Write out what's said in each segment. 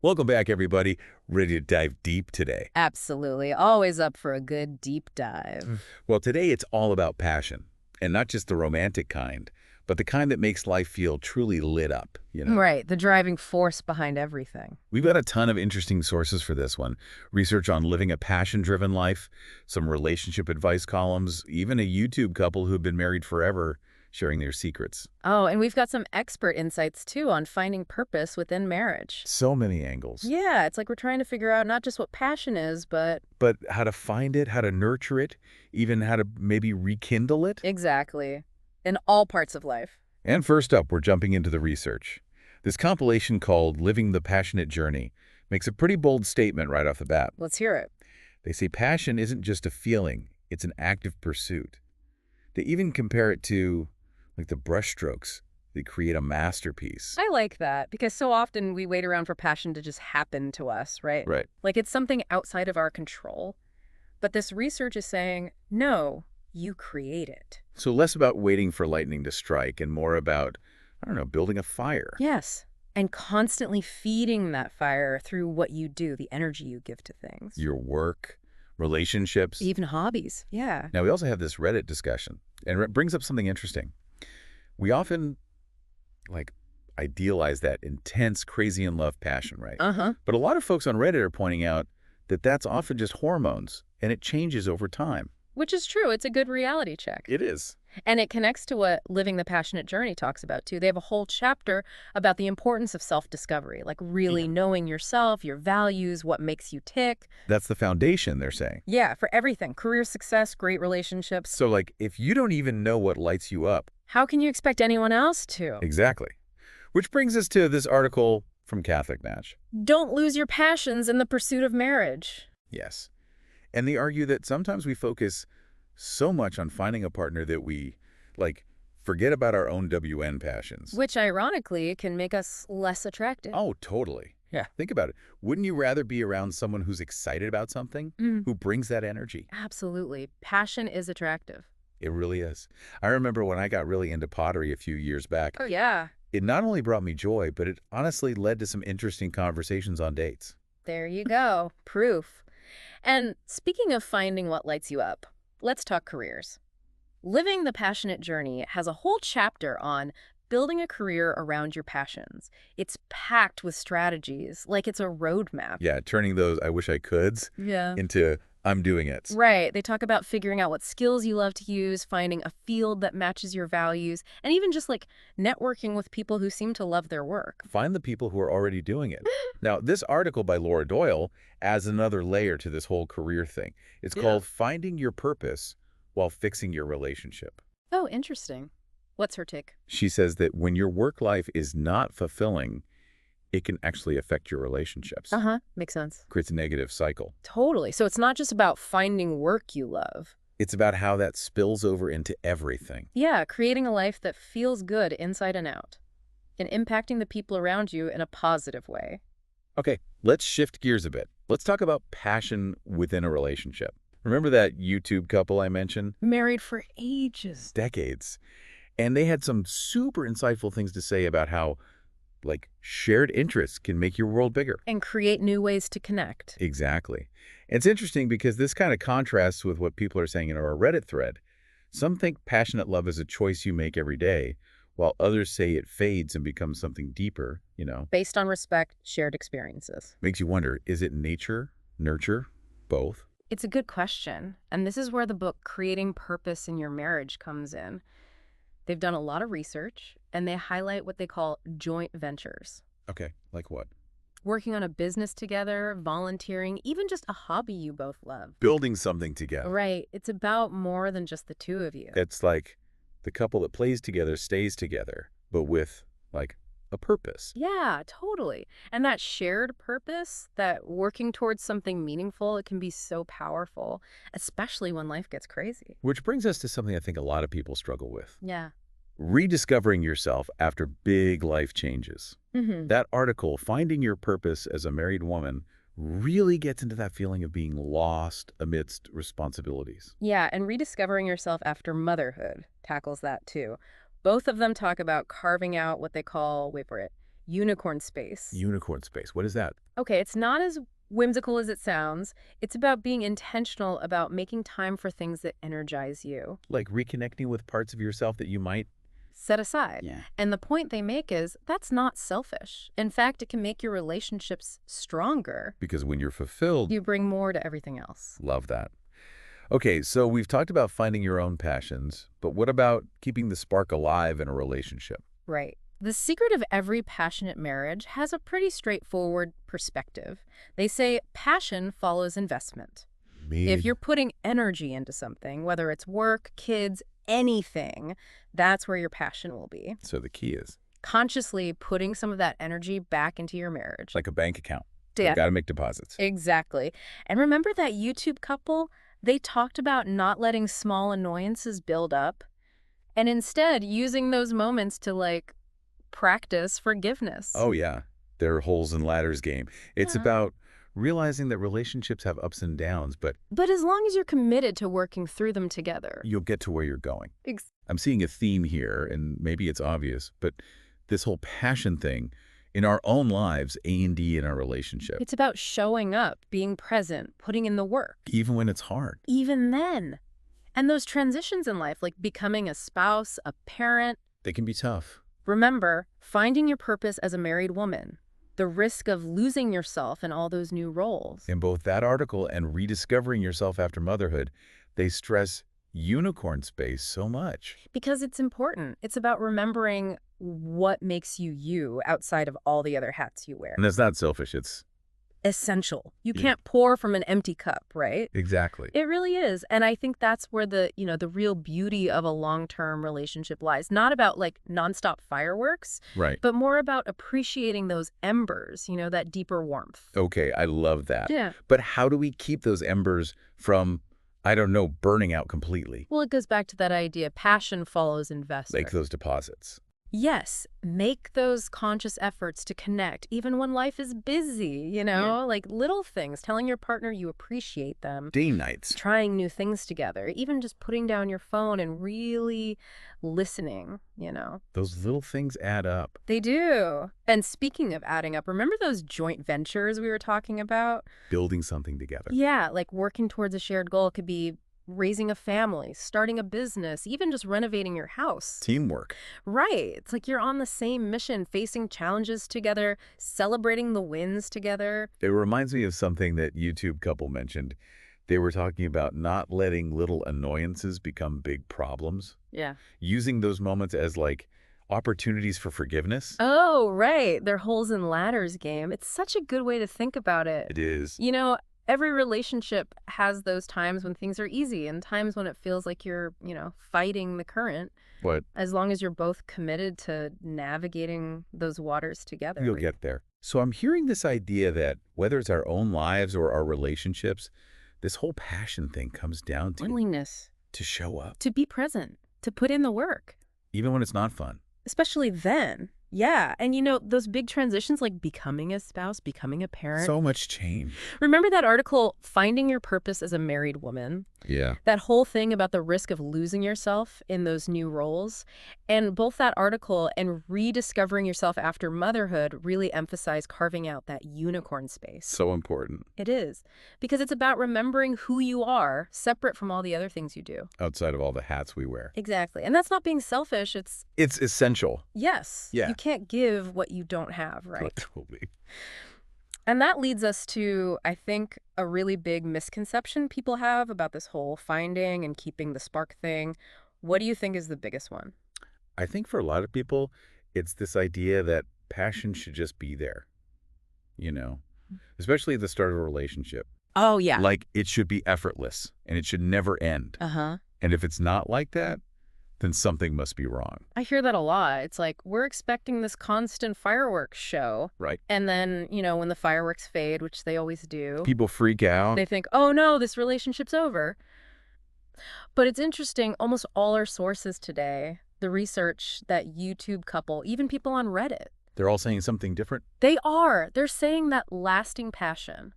Welcome back, everybody. Ready to dive deep today? Absolutely. Always up for a good deep dive. Well, today it's all about passion, and not just the romantic kind, but the kind that makes life feel truly lit up. Right, the driving force behind everything. We've got a ton of interesting sources for this one. Research on living a passion-driven life, some relationship advice columns, even a YouTube couple who've been married forever sharing their secrets. Oh, and we've got some expert insights too on finding purpose within marriage. So many angles. Yeah, it's like we're trying to figure out not just what passion is, but But how to find it, how to nurture it, even how to maybe rekindle it? exactly, in all parts of life. And first up, we're jumping into the research. This compilation called Living the Passionate Journey makes a pretty bold statement right off the bat. Let's hear it. They say passion isn't just a feeling, it's an active pursuit. They even compare it to, like, the brushstrokes that create a masterpiece. I like that because so often we wait around for passion to just happen to us, right? Right. Like it's something outside of our control. But this research is saying, no, you create it. So less about waiting for lightning to strike and more about, I don't know, building a fire. Yes. And constantly feeding that fire through what you do, the energy you give to things. Your work, relationships. Even hobbies. Yeah. Now, we also have this Reddit discussion, and it brings up something interesting. We often, like, idealize that intense, crazy in love passion, right? Uh-huh. But a lot of folks on Reddit are pointing out that that's often just hormones, and it changes over time. Which is true. It's a good reality check. It is. And it connects to what Living the Passionate Journey talks about, too. They have a whole chapter about the importance of self-discovery, like really knowing yourself, your values, what makes you tick. That's the foundation, they're saying. Yeah, for everything. Career success, great relationships. So, like, if you don't even know what lights you up. How can you expect anyone else to? Exactly. Which brings us to this article from Catholic Match. Don't lose your passions in the pursuit of marriage. Yes. And they argue that sometimes we focus so much on finding a partner that we, like, forget about our own WN passions. Which, ironically, can make us less attractive. Oh, totally. Yeah, think about it. Wouldn't you rather be around someone who's excited about something, who brings that energy? Absolutely. Passion is attractive. It really is. I remember when I got really into pottery a few years back. Oh, yeah. It not only brought me joy, but it honestly led to some interesting conversations on dates. There you go. Proof. And speaking of finding what lights you up, let's talk careers. Living the Passionate Journey has a whole chapter on building a career around your passions. It's packed with strategies, like it's a roadmap. Yeah, turning those I wish I coulds into I'm doing it. Right. They talk about figuring out what skills you love to use, finding a field that matches your values, and even just like networking with people who seem to love their work. Find the people who are already doing it. Now, this article by Laura Doyle adds another layer to this whole career thing. It's called Finding Your Purpose While Fixing Your Relationship. Oh, interesting. What's her take? She says that when your work life is not fulfilling, it can actually affect your relationships. Uh-huh. Makes sense. Creates a negative cycle. Totally. So it's not just about finding work you love. It's about how that spills over into everything. Yeah, creating a life that feels good inside and out, and impacting the people around you in a positive way. Okay, let's shift gears a bit. Let's talk about passion within a relationship. Remember that YouTube couple I mentioned? Married for ages. Decades. And they had some super insightful things to say about how, like, shared interests can make your world bigger. And create new ways to connect. Exactly. And it's interesting because this kind of contrasts with what people are saying in our Reddit thread. Some think passionate love is a choice you make every day, while others say it fades and becomes something deeper. Based on respect, shared experiences. Makes you wonder, is it nature, nurture, both? It's a good question. And this is where the book Creating Purpose in Your Marriage comes in. They've done a lot of research, and they highlight what they call joint ventures. Okay, like what? Working on a business together, volunteering, even just a hobby you both love. Building something together. Right. It's about more than just the two of you. It's like the couple that plays together stays together, but with, like, a purpose. Yeah, totally. And that shared purpose, that working towards something meaningful, it can be so powerful, especially when life gets crazy. Which brings us to something I think a lot of people struggle with. Yeah. Rediscovering yourself after big life changes. That article, Finding Your Purpose as a Married Woman, really gets into that feeling of being lost amidst responsibilities. Yeah, and rediscovering yourself after motherhood tackles that too. Both of them talk about carving out what they call, wait for it, unicorn space. Unicorn space. What is that? Okay, it's not as whimsical as it sounds. It's about being intentional about making time for things that energize you. Like reconnecting with parts of yourself that you might... Set aside. Yeah. And the point they make is that's not selfish. In fact, it can make your relationships stronger. Because when you're fulfilled... You bring more to everything else. Love that. Okay, so we've talked about finding your own passions, but what about keeping the spark alive in a relationship? Right. The secret of every passionate marriage has a pretty straightforward perspective. They say passion follows investment. If you're putting energy into something, whether it's work, kids, anything, that's where your passion will be. So the key is? Consciously putting some of that energy back into your marriage. Like a bank account. Yeah. You've got to make deposits. Exactly. And remember that YouTube couple? They talked about not letting small annoyances build up and instead using those moments to, like, practice forgiveness. Oh, yeah. Their holes and ladders game. It's Yeah. about realizing that relationships have ups and downs, but as long as you're committed to working through them together. you'll get to where you're going. Ex I'm seeing a theme here, and maybe it's obvious, but this whole passion thing in our own lives, A&D in our relationship, It's about showing up, being present, putting in the work. even when it's hard. Even then. And those transitions in life, like becoming a spouse, a parent. They can be tough. Remember, finding your purpose as a married woman. The risk of losing yourself in all those new roles. In both that article and Rediscovering Yourself After Motherhood, they stress unicorn space so much. Because it's important. It's about remembering what makes you you outside of all the other hats you wear. And that's not selfish, it's... Essential. You Yeah. can't pour from an empty cup, right? Exactly. It really is. And I think that's where the real beauty of a long-term relationship lies. Not about like nonstop fireworks, Right. but more about appreciating those embers, that deeper warmth. Okay, I love that. Yeah. But how do we keep those embers from, I don't know, burning out completely? Well, it goes back to that idea, passion follows investor. Like those deposits. Yes, make those conscious efforts to connect, even when life is busy, like little things, telling your partner you appreciate them, Day nights. trying new things together, even just putting down your phone and really listening, Those little things add up. They do. And speaking of adding up, remember those joint ventures we were talking about? Building something together. Yeah, like working towards a shared goal. It could be raising a family, starting a business, even just renovating your house. Teamwork. Right. It's like you're on the same mission, facing challenges together, celebrating the wins together. It reminds me of something that YouTube couple mentioned. They were talking about not letting little annoyances become big problems. Yeah. Using those moments as like opportunities for forgiveness. Oh, right. Their holes and ladders game. It's such a good way to think about it. It is. Every relationship has those times when things are easy and times when it feels like you're, fighting the current. But As long as you're both committed to navigating those waters together. you'll get there. So I'm hearing this idea that whether it's our own lives or our relationships, this whole passion thing comes down to Willingness show up, to be present, to put in the work. even when it's not fun. Especially then. Yeah. And those big transitions like becoming a spouse, becoming a parent. So much change. Remember that article, Finding Your Purpose as a Married Woman? Yeah. That whole thing about the risk of losing yourself in those new roles. And both that article and Rediscovering Yourself After Motherhood really emphasize carving out that unicorn space. So important. It is. Because it's about remembering who you are, separate from all the other things you do. Outside of all the hats we wear. Exactly. And that's not being selfish. It's, It's essential. yes. Yeah. You can't give what you don't have, right? Totally. And that leads us to, I think, a really big misconception people have about this whole finding and keeping the spark thing. What do you think is the biggest one? I think for a lot of people, it's this idea that passion should just be there, especially at the start of a relationship. Oh, yeah. Like it should be effortless and it should never end. Uh-huh. And if it's not like that, then something must be wrong. I hear that a lot. It's like, we're expecting this constant fireworks show. Right. And then, when the fireworks fade, which they always do, People freak out. they think, oh no, this relationship's over. But it's interesting, almost all our sources today, the research, that YouTube couple, even people on Reddit, They're all saying something different. they're saying that lasting passion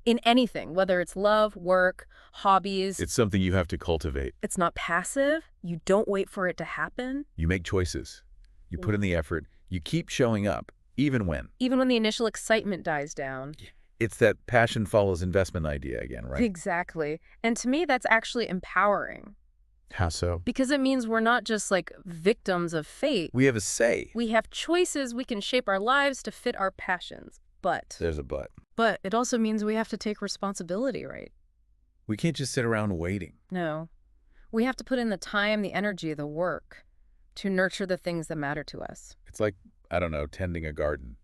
in anything, whether it's love, work, hobbies, It's something you have to cultivate. it's not passive. You don't wait for it to happen. You make choices. You put in the effort. You keep showing up. Even when. Even when the initial excitement dies down. It's that passion follows investment idea again, right? Exactly. And to me, that's actually empowering. How so? Because it means we're not just like victims of fate. We have a say. We have choices. We can shape our lives to fit our passions. But There's a but. it also means we have to take responsibility, right? We can't just sit around waiting. No. We have to put in the time, the energy, the work to nurture the things that matter to us. It's like, I don't know, tending a garden.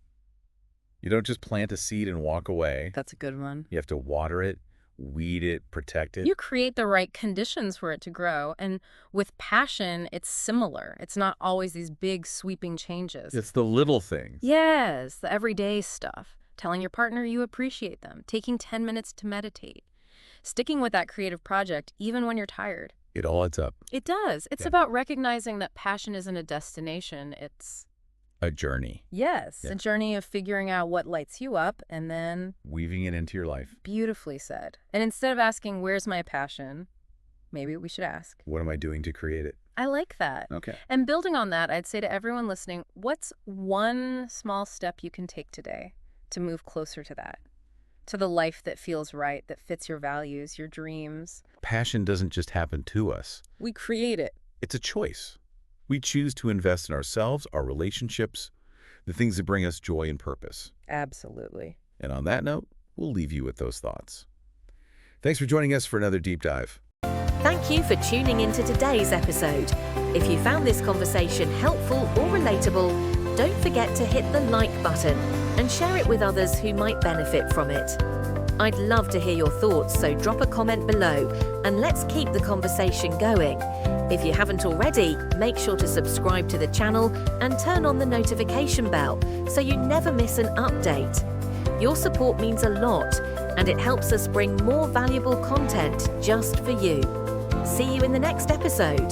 You don't just plant a seed and walk away. That's a good one. You have to water it, weed it, protect it. You create the right conditions for it to grow. And with passion, it's similar. It's not always these big sweeping changes. It's the little things. Yes, the everyday stuff. Telling your partner you appreciate them. Taking 10 minutes to meditate. Sticking with that creative project even when you're tired. It all adds up. It does. It's about recognizing that passion isn't a destination. It's A journey. yes, Yeah. a journey of figuring out what lights you up and then Weaving it into your life. beautifully said. And instead of asking, where's my passion? Maybe we should ask, What am I doing to create it? I like that. Okay. And building on that, I'd say to everyone listening, what's one small step you can take today to move closer to that? To the life that feels right, that fits your values, your dreams. Passion doesn't just happen to us. We create it. It's a choice. We choose to invest in ourselves, our relationships, the things that bring us joy and purpose. Absolutely. And on that note, we'll leave you with those thoughts. Thanks for joining us for another deep dive. Thank you for tuning into today's episode. If you found this conversation helpful or relatable, don't forget to hit the like button and share it with others who might benefit from it. I'd love to hear your thoughts, so drop a comment below and let's keep the conversation going. If you haven't already, make sure to subscribe to the channel and turn on the notification bell so you never miss an update. Your support means a lot, and it helps us bring more valuable content just for you. See you in the next episode.